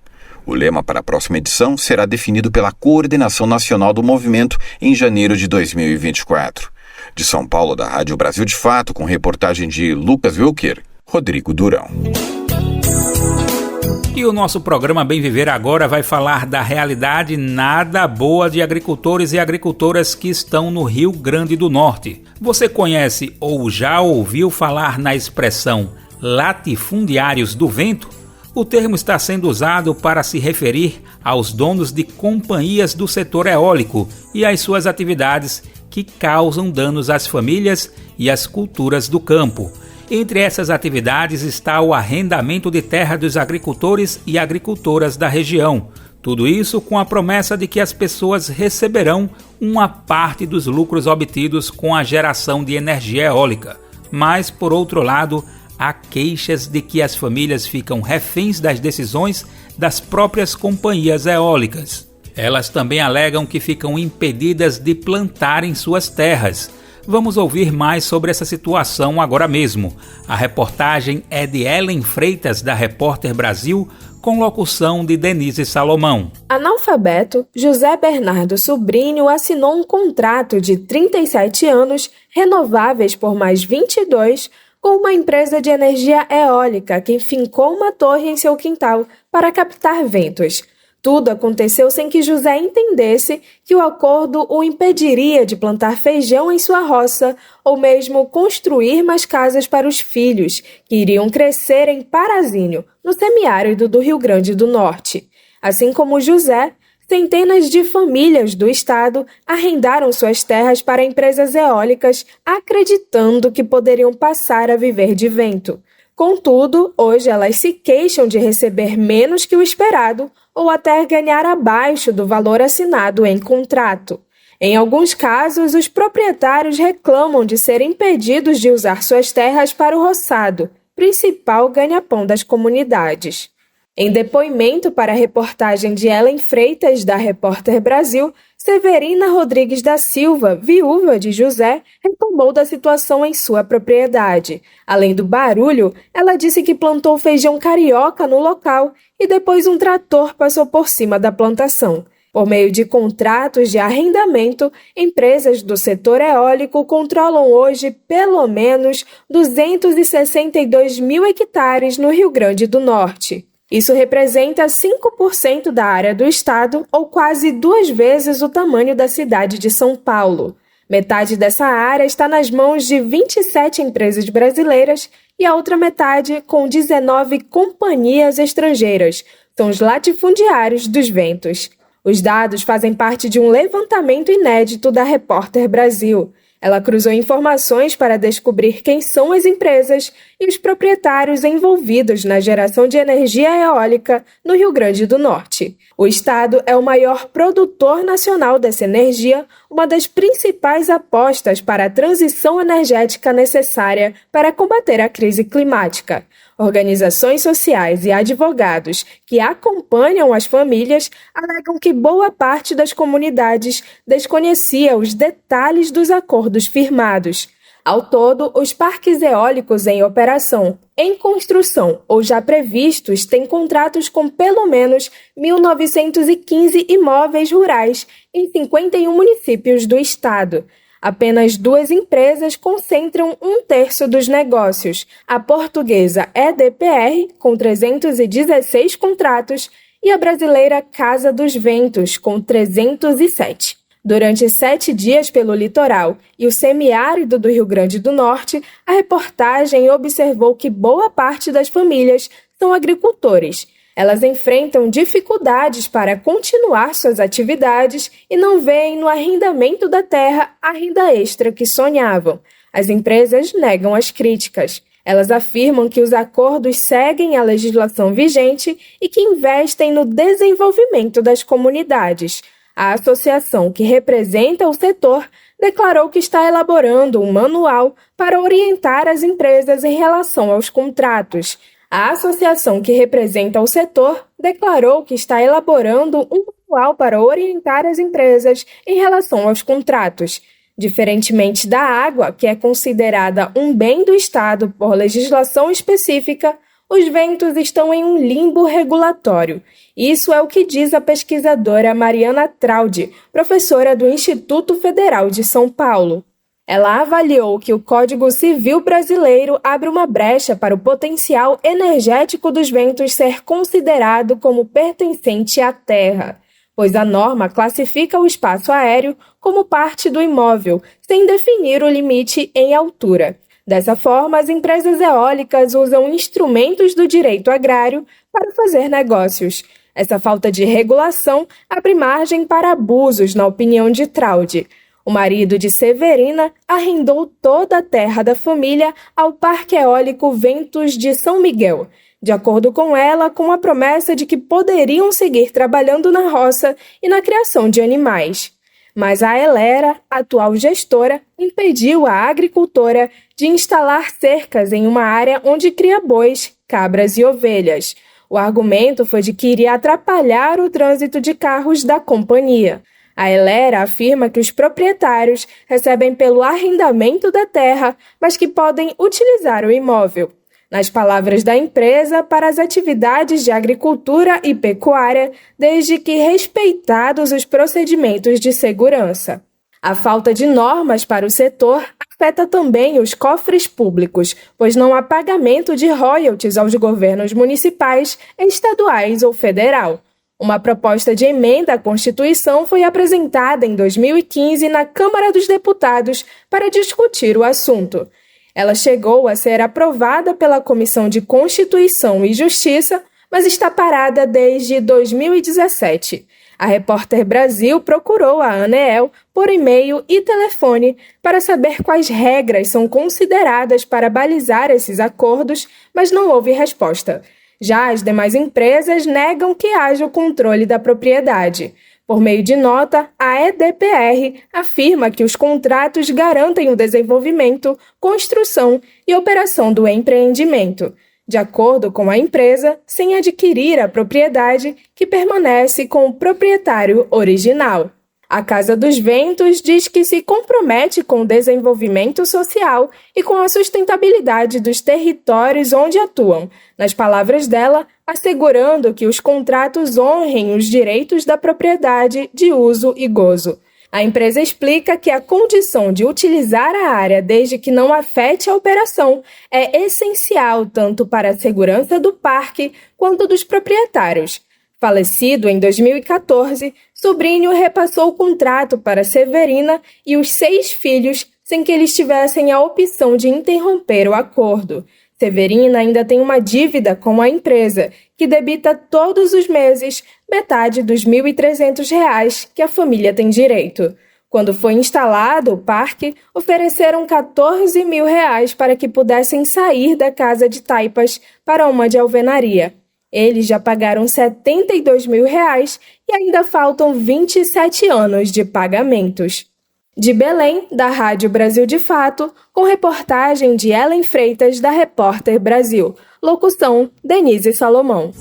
O lema para a próxima edição será definido pela Coordenação Nacional do Movimento em janeiro de 2024. De São Paulo, da Rádio Brasil de Fato, com reportagem de Lucas Wilker, Rodrigo Durão. E o nosso programa Bem Viver agora vai falar da realidade nada boa de agricultores e agricultoras que estão no Rio Grande do Norte. Você conhece ou já ouviu falar na expressão latifundiários do vento? O termo está sendo usado para se referir aos donos de companhias do setor eólico e às suas atividades que causam danos às famílias e às culturas do campo. Entre essas atividades está o arrendamento de terra dos agricultores e agricultoras da região. Tudo isso com a promessa de que as pessoas receberão uma parte dos lucros obtidos com a geração de energia eólica. Mas, por outro lado, há queixas de que as famílias ficam reféns das decisões das próprias companhias eólicas. Elas também alegam que ficam impedidas de plantarem suas terras. Vamos ouvir mais sobre essa situação agora mesmo. A reportagem é de Ellen Freitas, da Repórter Brasil, com locução de Denise Salomão. Analfabeto, José Bernardo Sobrinho assinou um contrato de 37 anos, renováveis por mais 22, com uma empresa de energia eólica que fincou uma torre em seu quintal para captar ventos. Tudo aconteceu sem que José entendesse que o acordo o impediria de plantar feijão em sua roça ou mesmo construir mais casas para os filhos, que iriam crescer em Parazinho, no semiárido do Rio Grande do Norte. Assim como José, centenas de famílias do estado arrendaram suas terras para empresas eólicas, acreditando que poderiam passar a viver de vento. Contudo, hoje elas se queixam de receber menos que o esperado ou até ganhar abaixo do valor assinado em contrato. Em alguns casos, os proprietários reclamam de serem impedidos de usar suas terras para o roçado, principal ganha-pão das comunidades. Em depoimento para a reportagem de Ellen Freitas, da Repórter Brasil, Severina Rodrigues da Silva, viúva de José, reclamou da situação em sua propriedade. Além do barulho, ela disse que plantou feijão carioca no local e depois um trator passou por cima da plantação. Por meio de contratos de arrendamento, empresas do setor eólico controlam hoje pelo menos 262 mil hectares no Rio Grande do Norte. Isso representa 5% da área do estado ou quase 2 vezes o tamanho da cidade de São Paulo. Metade dessa área está nas mãos de 27 empresas brasileiras e a outra metade com 19 companhias estrangeiras. São os latifundiários dos ventos. Os dados fazem parte de um levantamento inédito da Repórter Brasil. Ela cruzou informações para descobrir quem são as empresas e os proprietários envolvidos na geração de energia eólica no Rio Grande do Norte. O estado é o maior produtor nacional dessa energia, uma das principais apostas para a transição energética necessária para combater a crise climática. Organizações sociais e advogados que acompanham as famílias alegam que boa parte das comunidades desconhecia os detalhes dos acordos firmados. Ao todo, os parques eólicos em operação, em construção ou já previstos têm contratos com pelo menos 1.915 imóveis rurais em 51 municípios do estado. Apenas 2 empresas concentram 1/3 dos negócios, a portuguesa EDPR, com 316 contratos, e a brasileira Casa dos Ventos, com 307. Durante 7 dias pelo litoral e o semiárido do Rio Grande do Norte, a reportagem observou que boa parte das famílias são agricultores. Elas enfrentam dificuldades para continuar suas atividades e não veem no arrendamento da terra a renda extra que sonhavam. As empresas negam as críticas. Elas afirmam que os acordos seguem a legislação vigente e que investem no desenvolvimento das comunidades. A associação que representa o setor declarou que está elaborando um manual para orientar as empresas em relação aos contratos. A associação que representa o setor declarou que está elaborando um manual para orientar as empresas em relação aos contratos. Diferentemente da água, que é considerada um bem do Estado por legislação específica, os ventos estão em um limbo regulatório. Isso é o que diz a pesquisadora Mariana Traude, professora do Instituto Federal de São Paulo. Ela avaliou que o Código Civil brasileiro abre uma brecha para o potencial energético dos ventos ser considerado como pertencente à terra, pois a norma classifica o espaço aéreo como parte do imóvel, sem definir o limite em altura. Dessa forma, as empresas eólicas usam instrumentos do direito agrário para fazer negócios. Essa falta de regulação abre margem para abusos, na opinião de Traude. O marido de Severina arrendou toda a terra da família ao Parque Eólico Ventos de São Miguel, de acordo com ela, com a promessa de que poderiam seguir trabalhando na roça e na criação de animais. Mas a Elera, atual gestora, impediu a agricultora de instalar cercas em uma área onde cria bois, cabras e ovelhas. O argumento foi de que iria atrapalhar o trânsito de carros da companhia. A Elera afirma que os proprietários recebem pelo arrendamento da terra, mas que podem utilizar o imóvel. Nas palavras da empresa, para as atividades de agricultura e pecuária, desde que respeitados os procedimentos de segurança. A falta de normas para o setor afeta também os cofres públicos, pois não há pagamento de royalties aos governos municipais, estaduais ou federal. Uma proposta de emenda à Constituição foi apresentada em 2015 na Câmara dos Deputados para discutir o assunto. Ela chegou a ser aprovada pela Comissão de Constituição e Justiça, mas está parada desde 2017. A Repórter Brasil procurou a ANEEL por e-mail e telefone para saber quais regras são consideradas para balizar esses acordos, mas não houve resposta. Já as demais empresas negam que haja o controle da propriedade. Por meio de nota, a EDPR afirma que os contratos garantem o desenvolvimento, construção e operação do empreendimento, de acordo com a empresa, sem adquirir a propriedade que permanece com o proprietário original. A Casa dos Ventos diz que se compromete com o desenvolvimento social e com a sustentabilidade dos territórios onde atuam, nas palavras dela, assegurando que os contratos honrem os direitos da propriedade de uso e gozo. A empresa explica que a condição de utilizar a área desde que não afete a operação é essencial tanto para a segurança do parque quanto dos proprietários. Falecido em 2014, Sobrinho repassou o contrato para Severina e os 6 filhos sem que eles tivessem a opção de interromper o acordo. Severina ainda tem uma dívida com a empresa, que debita todos os meses metade dos R$ 1.300 que a família tem direito. Quando foi instalado o parque, ofereceram R$ 14 mil para que pudessem sair da casa de taipas para uma de alvenaria. Eles já pagaram R$ 72 mil e ainda faltam 27 anos de pagamentos. De Belém, da Rádio Brasil de Fato, com reportagem de Ellen Freitas, da Repórter Brasil. Locução, Denise Salomão.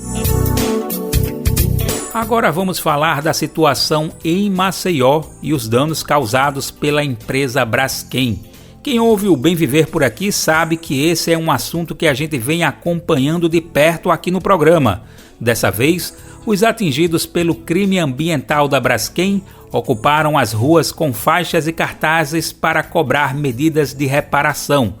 Agora vamos falar da situação em Maceió e os danos causados pela empresa Braskem, Quem ouve o Bem Viver por aqui sabe que esse é um assunto que a gente vem acompanhando de perto aqui no programa. Dessa vez, os atingidos pelo crime ambiental da Braskem ocuparam as ruas com faixas e cartazes para cobrar medidas de reparação.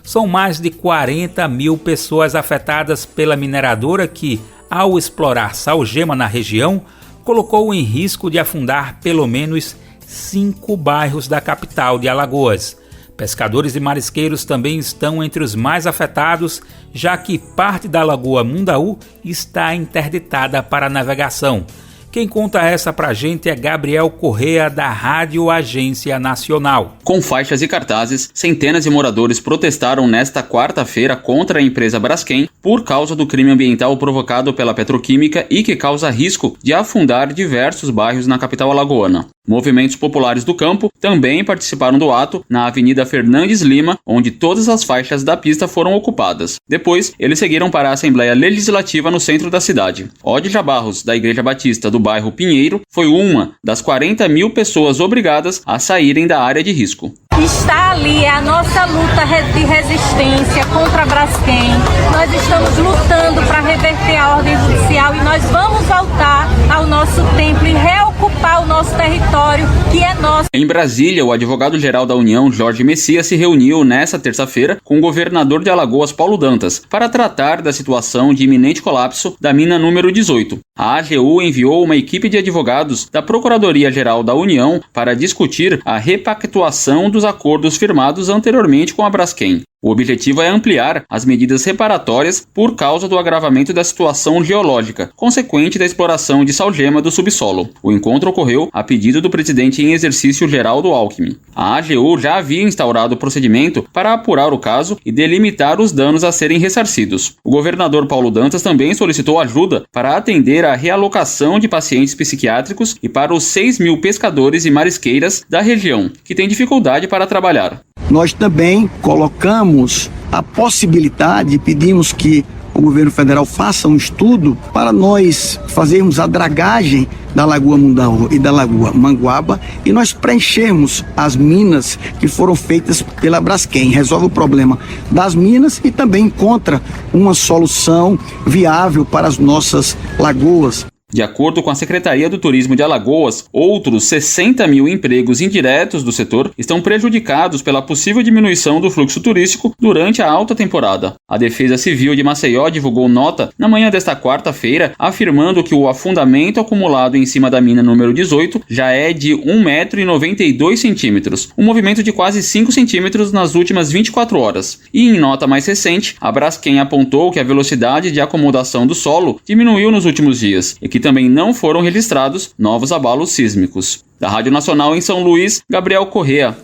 São mais de 40 mil pessoas afetadas pela mineradora que, ao explorar salgema na região, colocou em risco de afundar pelo menos 5 bairros da capital de Alagoas. Pescadores e marisqueiros também estão entre os mais afetados, já que parte da Lagoa Mundaú está interditada para navegação. Quem conta essa pra gente é Gabriel Correa, da Rádio Agência Nacional. Com faixas e cartazes, centenas de moradores protestaram nesta quarta-feira contra a empresa Braskem por causa do crime ambiental provocado pela petroquímica e que causa risco de afundar diversos bairros na capital alagoana. Movimentos populares do campo também participaram do ato na Avenida Fernandes Lima, onde todas as faixas da pista foram ocupadas. Depois, eles seguiram para a Assembleia Legislativa no centro da cidade. Odja Barros, da Igreja Batista do bairro Pinheiro, foi uma das 40 mil pessoas obrigadas a saírem da área de risco. Está ali a nossa luta de resistência contra a Braskem. Nós estamos lutando para reverter a ordem judicial e nós vamos voltar ao nosso templo e reocupar o nosso território, que é nosso. Em Brasília, o advogado-geral da União, Jorge Messias, se reuniu nesta terça-feira com o governador de Alagoas, Paulo Dantas, para tratar da situação de iminente colapso da mina número 18. A AGU enviou uma equipe de advogados da Procuradoria-Geral da União para discutir a repactuação dos acordos firmados anteriormente com a Braskem. O objetivo é ampliar as medidas reparatórias por causa do agravamento da situação geológica, consequente da exploração de salgema do subsolo. O encontro ocorreu a pedido do presidente em exercício Geraldo Alckmin. A AGU já havia instaurado o procedimento para apurar o caso e delimitar os danos a serem ressarcidos. O governador Paulo Dantas também solicitou ajuda para atender a realocação de pacientes psiquiátricos e para os 6 mil pescadores e marisqueiras da região, que têm dificuldade para trabalhar. Nós também colocamos a possibilidade, pedimos que o governo federal faça um estudo para nós fazermos a dragagem da Lagoa Mundaú e da Lagoa Manguaba e nós preenchermos as minas que foram feitas pela Braskem. Resolve o problema das minas e também encontra uma solução viável para as nossas lagoas. De acordo com a Secretaria do Turismo de Alagoas, outros 60 mil empregos indiretos do setor estão prejudicados pela possível diminuição do fluxo turístico durante a alta temporada. A Defesa Civil de Maceió divulgou nota na manhã desta quarta-feira, afirmando que o afundamento acumulado em cima da mina número 18 já é de 1,92 m, um movimento de quase 5 centímetros nas últimas 24 horas. E em nota mais recente, a Braskem apontou que a velocidade de acomodação do solo diminuiu nos últimos dias e que também não foram registrados novos abalos sísmicos. Da Rádio Nacional em São Luís, Gabriel Correa.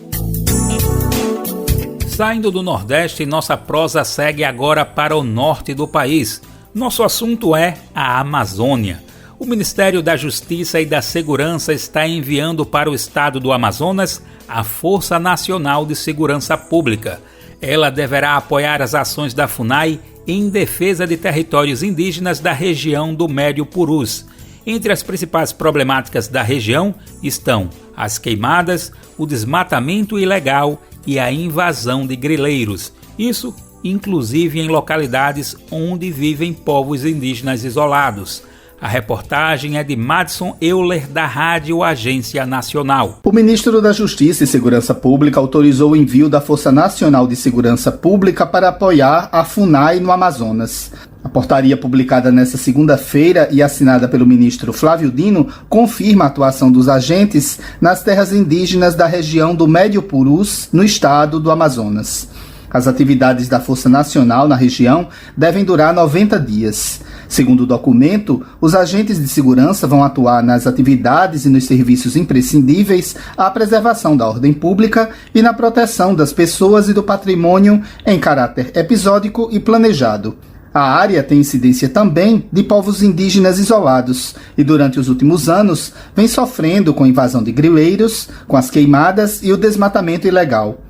Saindo do Nordeste, nossa prosa segue agora para o norte do país. Nosso assunto é a Amazônia. O Ministério da Justiça e da Segurança está enviando para o estado do Amazonas a Força Nacional de Segurança Pública. Ela deverá apoiar as ações da FUNAI em defesa de territórios indígenas da região do Médio Purus. Entre as principais problemáticas da região estão as queimadas, o desmatamento ilegal e a invasão de grileiros. Isso, inclusive em localidades onde vivem povos indígenas isolados. A reportagem é de Madison Euler, da Rádio Agência Nacional. O ministro da Justiça e Segurança Pública autorizou o envio da Força Nacional de Segurança Pública para apoiar a FUNAI no Amazonas. A portaria publicada nesta segunda-feira e assinada pelo ministro Flávio Dino confirma a atuação dos agentes nas terras indígenas da região do Médio Purus, no estado do Amazonas. As atividades da Força Nacional na região devem durar 90 dias. Segundo o documento, os agentes de segurança vão atuar nas atividades e nos serviços imprescindíveis à preservação da ordem pública e na proteção das pessoas e do patrimônio em caráter episódico e planejado. A área tem incidência também de povos indígenas isolados e, durante os últimos anos, vem sofrendo com a invasão de grileiros, com as queimadas e o desmatamento ilegal.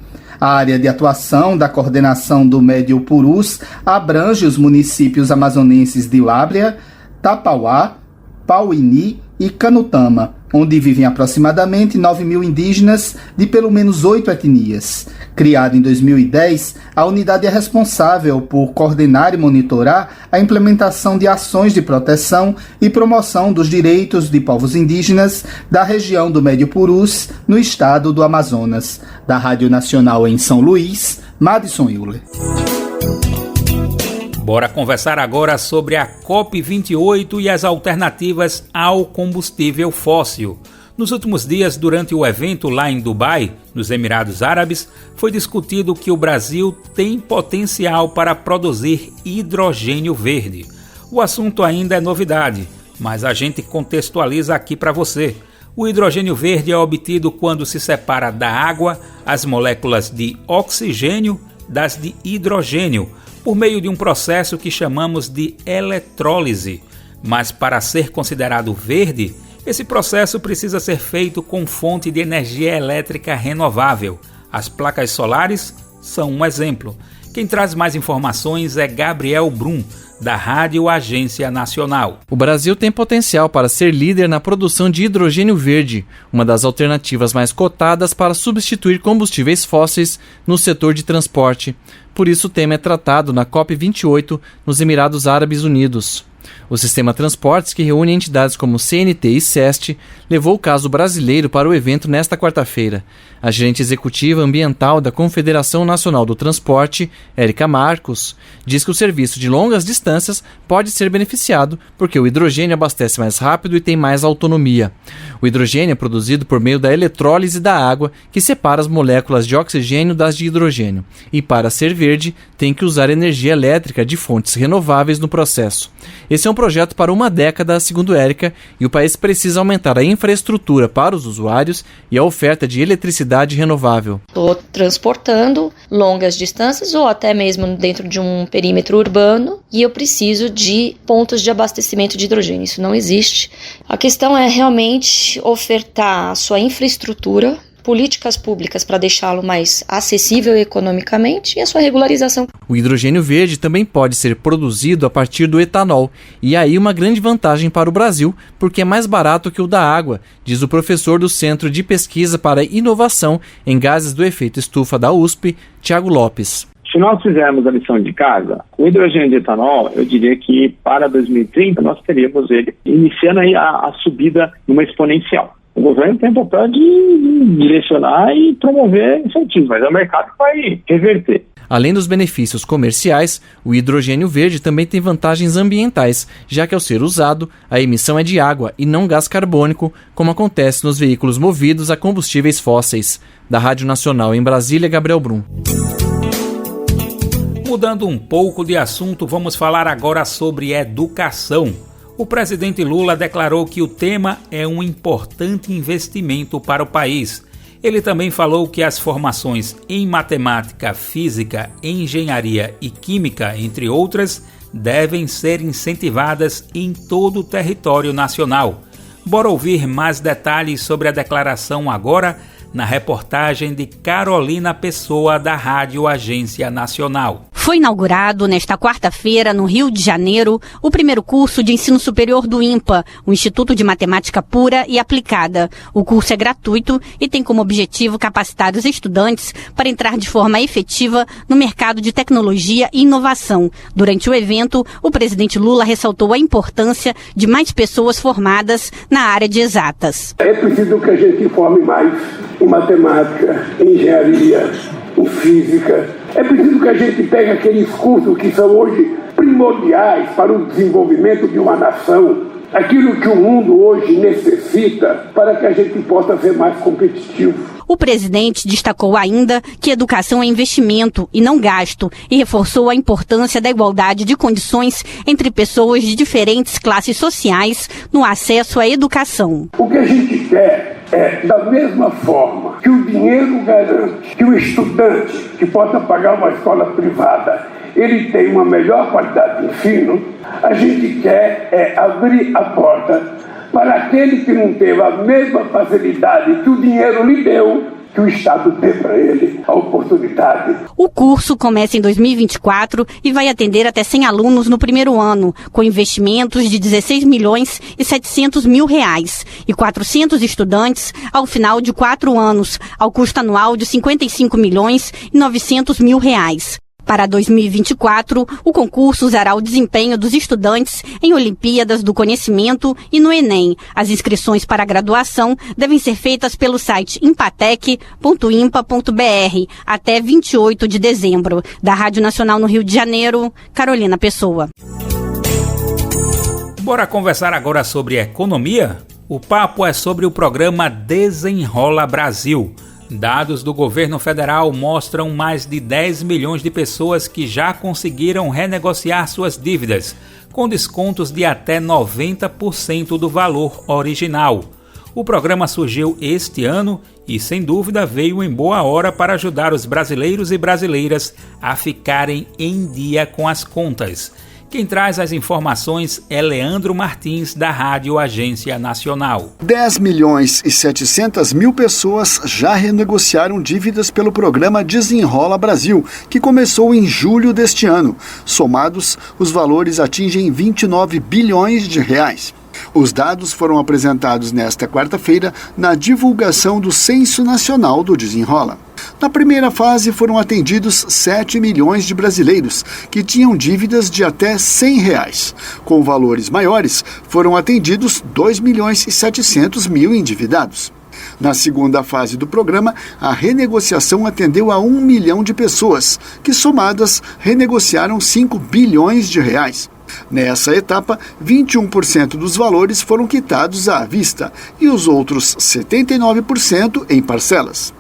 A área de atuação da coordenação do Médio Purus abrange os municípios amazonenses de Lábrea, Tapauá, Pauini e Canutama, onde vivem aproximadamente 9 mil indígenas de pelo menos 8 etnias. Criada em 2010, a unidade é responsável por coordenar e monitorar a implementação de ações de proteção e promoção dos direitos de povos indígenas da região do Médio Purus, no estado do Amazonas. Da Rádio Nacional em São Luís, Madison Euler. Bora conversar agora sobre a COP28 e as alternativas ao combustível fóssil. Nos últimos dias, durante o evento lá em Dubai, nos Emirados Árabes, foi discutido que o Brasil tem potencial para produzir hidrogênio verde. O assunto ainda é novidade, mas a gente contextualiza aqui para você. O hidrogênio verde é obtido quando se separa da água as moléculas de oxigênio das de hidrogênio, por meio de um processo que chamamos de eletrólise. Mas para ser considerado verde, esse processo precisa ser feito com fonte de energia elétrica renovável. As placas solares são um exemplo. Quem traz mais informações é Gabriel Brum, da Rádio Agência Nacional. O Brasil tem potencial para ser líder na produção de hidrogênio verde, uma das alternativas mais cotadas para substituir combustíveis fósseis no setor de transporte. Por isso, o tema é tratado na COP28 nos Emirados Árabes Unidos. O Sistema Transportes, que reúne entidades como CNT e SEST, levou o caso brasileiro para o evento nesta quarta-feira. A gerente executiva ambiental da Confederação Nacional do Transporte, Érica Marcos, diz que o serviço de longas distâncias pode ser beneficiado porque o hidrogênio abastece mais rápido e tem mais autonomia. O hidrogênio é produzido por meio da eletrólise da água, que separa as moléculas de oxigênio das de hidrogênio. E para ser verde, tem que usar energia elétrica de fontes renováveis no processo. Esse é um projeto para uma década, segundo Érica, e o país precisa aumentar a infraestrutura para os usuários e a oferta de eletricidade renovável. Estou transportando longas distâncias ou até mesmo dentro de um perímetro urbano e eu preciso de pontos de abastecimento de hidrogênio. Isso não existe. A questão é realmente ofertar a sua infraestrutura, políticas públicas para deixá-lo mais acessível economicamente e a sua regularização. O hidrogênio verde também pode ser produzido a partir do etanol, e aí uma grande vantagem para o Brasil, porque é mais barato que o da água, diz o professor do Centro de Pesquisa para Inovação em Gases do Efeito Estufa da USP, Tiago Lopes. Se nós fizermos a lição de casa, o hidrogênio de etanol, eu diria que para 2030 nós teríamos ele iniciando aí a subida numa exponencial. O governo tem o papel de direcionar e promover incentivos, mas é o mercado que vai reverter. Além dos benefícios comerciais, o hidrogênio verde também tem vantagens ambientais, já que ao ser usado, a emissão é de água e não gás carbônico, como acontece nos veículos movidos a combustíveis fósseis. Da Rádio Nacional em Brasília, Gabriel Brum. Mudando um pouco de assunto, vamos falar agora sobre educação. O presidente Lula declarou que o tema é um importante investimento para o país. Ele também falou que as formações em matemática, física, engenharia e química, entre outras, devem ser incentivadas em todo o território nacional. Bora ouvir mais detalhes sobre a declaração agora na reportagem de Carolina Pessoa, da Rádio Agência Nacional. Foi inaugurado nesta quarta-feira, no Rio de Janeiro, o primeiro curso de ensino superior do INPA, o Instituto de Matemática Pura e Aplicada. O curso é gratuito e tem como objetivo capacitar os estudantes para entrar de forma efetiva no mercado de tecnologia e inovação. Durante o evento, o presidente Lula ressaltou a importância de mais pessoas formadas na área de exatas. É preciso que a gente forme mais em matemática, em engenharia, em física. É preciso que a gente pegue aqueles cursos que são hoje primordiais para o desenvolvimento de uma nação, aquilo que o mundo hoje necessita para que a gente possa ser mais competitivo. O presidente destacou ainda que educação é investimento e não gasto e reforçou a importância da igualdade de condições entre pessoas de diferentes classes sociais no acesso à educação. O que a gente quer é, da mesma forma que o dinheiro garante que o estudante que possa pagar uma escola privada ele tem uma melhor qualidade de ensino, a gente quer abrir a porta para aquele que não teve a mesma facilidade que o dinheiro lhe deu, que o Estado dê para ele a oportunidade. O curso começa em 2024 e vai atender até 100 alunos no primeiro ano, com investimentos de 16 milhões e 700 mil reais e 400 estudantes ao final de 4 anos, ao custo anual de 55 milhões e 900 mil reais. Para 2024, o concurso usará o desempenho dos estudantes em Olimpíadas do Conhecimento e no Enem. As inscrições para a graduação devem ser feitas pelo site empatec.impa.br até 28 de dezembro. Da Rádio Nacional no Rio de Janeiro, Carolina Pessoa. Bora conversar agora sobre economia? O papo é sobre o programa Desenrola Brasil. Dados do governo federal mostram mais de 10 milhões de pessoas que já conseguiram renegociar suas dívidas, com descontos de até 90% do valor original. O programa surgiu este ano e, sem dúvida, veio em boa hora para ajudar os brasileiros e brasileiras a ficarem em dia com as contas. Quem traz as informações é Leandro Martins, da Rádio Agência Nacional. 10 milhões e 700 mil pessoas já renegociaram dívidas pelo programa Desenrola Brasil, que começou em julho deste ano. Somados, os valores atingem 29 bilhões de reais. Os dados foram apresentados nesta quarta-feira na divulgação do Censo Nacional do Desenrola. Na primeira fase foram atendidos 7 milhões de brasileiros que tinham dívidas de até R$ 100. Com valores maiores, foram atendidos 2 milhões e 700 mil endividados. Na segunda fase do programa, a renegociação atendeu a 1 milhão de pessoas, que somadas renegociaram 5 bilhões de reais. Nessa etapa, 21% dos valores foram quitados à vista e os outros 79% em parcelas.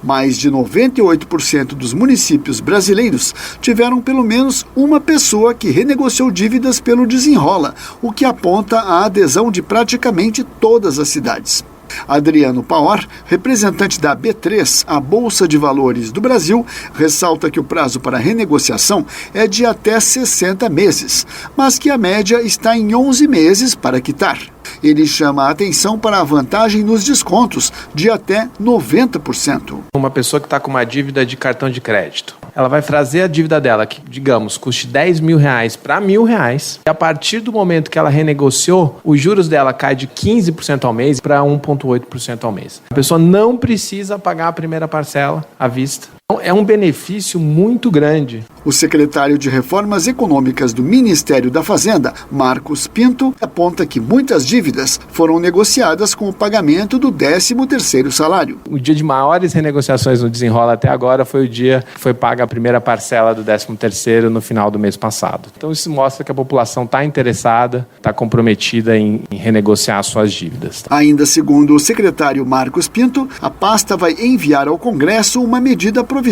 Mais de 98% dos municípios brasileiros tiveram pelo menos uma pessoa que renegociou dívidas pelo Desenrola, o que aponta a adesão de praticamente todas as cidades. Adriano Paor, representante da B3, a Bolsa de Valores do Brasil, ressalta que o prazo para renegociação é de até 60 meses, mas que a média está em 11 meses para quitar. Ele chama a atenção para a vantagem nos descontos de até 90%. Uma pessoa que está com uma dívida de cartão de crédito, ela vai trazer a dívida dela, que, digamos, custe R$10 mil para R$1.000. E a partir do momento que ela renegociou, os juros dela caem de 15% ao mês para 1,8% ao mês. A pessoa não precisa pagar a primeira parcela à vista. É um benefício muito grande. O secretário de Reformas Econômicas do Ministério da Fazenda, Marcos Pinto, aponta que muitas dívidas foram negociadas com o pagamento do 13º salário. O dia de maiores renegociações no Desenrola até agora foi o dia que foi paga a primeira parcela do 13º no final do mês passado. Então isso mostra que a população está interessada, está comprometida em renegociar suas dívidas. Ainda segundo o secretário Marcos Pinto, a pasta vai enviar ao Congresso uma medida provisória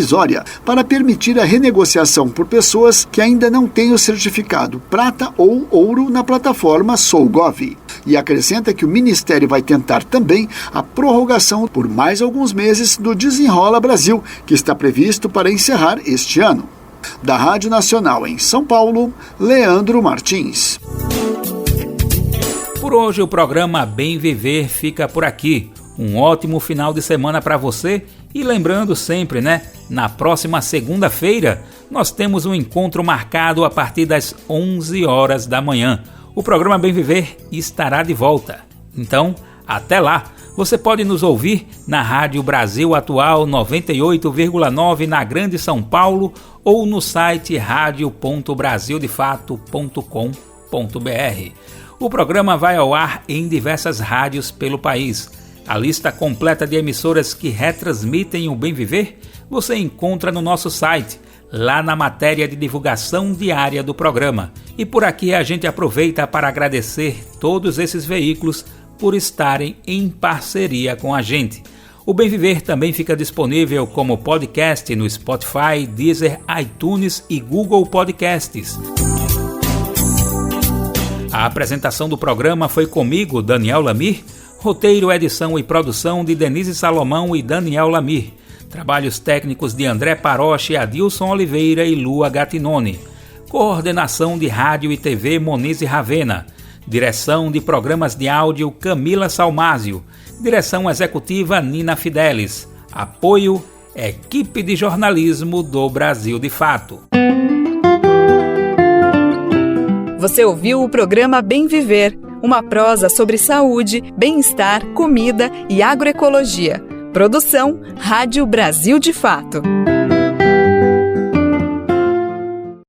para permitir a renegociação por pessoas que ainda não têm o certificado prata ou ouro na plataforma SouGov. E acrescenta que o Ministério vai tentar também a prorrogação por mais alguns meses do Desenrola Brasil, que está previsto para encerrar este ano. Da Rádio Nacional em São Paulo, Leandro Martins. Por hoje o programa Bem Viver fica por aqui. Um ótimo final de semana para você e lembrando sempre, na próxima segunda-feira nós temos um encontro marcado a partir das 11 horas da manhã. O programa Bem Viver estará de volta. Então, até lá. Você pode nos ouvir na Rádio Brasil Atual 98,9 na Grande São Paulo ou no site radio.brasildefato.com.br. O programa vai ao ar em diversas rádios pelo país. A lista completa de emissoras que retransmitem o Bem Viver você encontra no nosso site, lá na matéria de divulgação diária do programa. E por aqui a gente aproveita para agradecer todos esses veículos por estarem em parceria com a gente. O Bem Viver também fica disponível como podcast no Spotify, Deezer, iTunes e Google Podcasts. A apresentação do programa foi comigo, Daniel Lamir. Roteiro, edição e produção de Denise Salomão e Daniel Lamir. Trabalhos técnicos de André Paroche, Adilson Oliveira e Lua Gattinone. Coordenação de Rádio e TV Monize Ravena. Direção de Programas de Áudio Camila Salmásio. Direção Executiva Nina Fidelis. Apoio Equipe de Jornalismo do Brasil de Fato. Você ouviu o programa Bem Viver, uma prosa sobre saúde, bem-estar, comida e agroecologia. Produção Rádio Brasil de Fato.